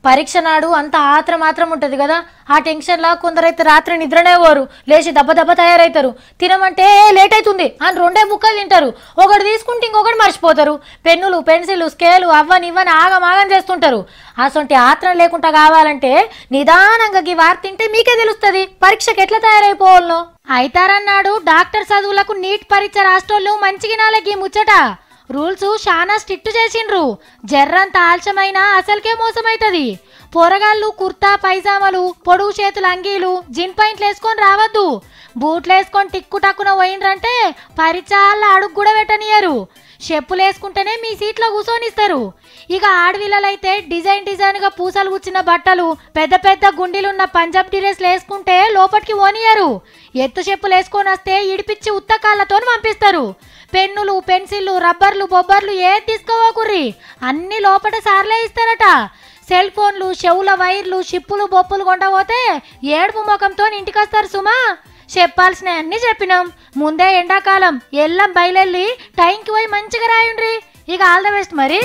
పరీక్ష నాడు అంత ఆత్రం ఉంటుంది కదా, ఆ టెన్షన్లా కొందరైతే రాత్రి నిద్రనే పోరు, లేచి దెబ్బ దెబ్బ తయారవుతారు. తినమంటే లేట్ అవుతుంది అని రెండే బుక్కలు తింటారు, ఒకటి తీసుకుంటే ఇంకొకటి మర్చిపోతారు. పెన్నులు పెన్సిళ్ళు స్కేలు అవ్వని ఇవ్వని ఆగమాగం చేస్తుంటారు. అసొంటి ఆత్రం లేకుండా కావాలంటే నిదానంగా ఈ వార్త తింటే మీకే తెలుస్తుంది పరీక్షకి ఎట్లా తయారైపోవాలనో. అయితారన్నాడు డాక్టర్ చదువులకు నీట్ పరీక్ష రాష్ట్రోళ్ళు మంచిగినాలకి ముచ్చట. రూల్స్ చాలా స్ట్రిక్ట్ చేసిండ్రు. జర్రంత ఆలస్యమైనా అసలుకే మోసమైతది. పోరగాళ్ళు కుర్తా పైజామాలు పొడుగు చేతుల అంగీలు జిన్ పాయింట్లు వేసుకొని రావద్దు. బూట్లు వేసుకొని టిక్కు టక్కున పోయిండ్రంటే పరీక్షల అడుగు కూడా పెట్టనియరు. చెప్పులు వేసుకుంటేనే మీ సీట్లో కూర్చొనిస్తారు. ఇక ఆడవిల్లలైతే డిజైన్ గా పూసలు గుచ్చిన బట్టలు పెద్ద పెద్ద గుండీలున్న పంజాబ్ డ్రెస్లు వేసుకుంటే లోపలికి ఓనియరు. ఎత్తు చెప్పులు వేసుకొని వస్తే ఇడిపిచ్చి ఉత్తకాళ్ళతో పంపిస్తారు. పెన్నులు పెన్సిళ్ళు రబ్బర్లు బొబ్బర్లు ఏది తీసుకోవకుర్రి, అన్ని లోపల సార్లే ఇస్తారట. సెల్ ఫోన్లు చెవుల వైర్లు షిప్పులు బొప్పులు కొండపోతే ఏడుపు ముఖంతో ఇంటికొస్తారు సుమా. చెప్పాల్సిన అన్ని చెప్పినాం. ముందే ఎండాకాలం ఎల్లం బయలెళ్ళి టైంకి పోయి మంచిగా రాయండ్రి. ఇక ఆల్ ద బెస్ట్ మరి.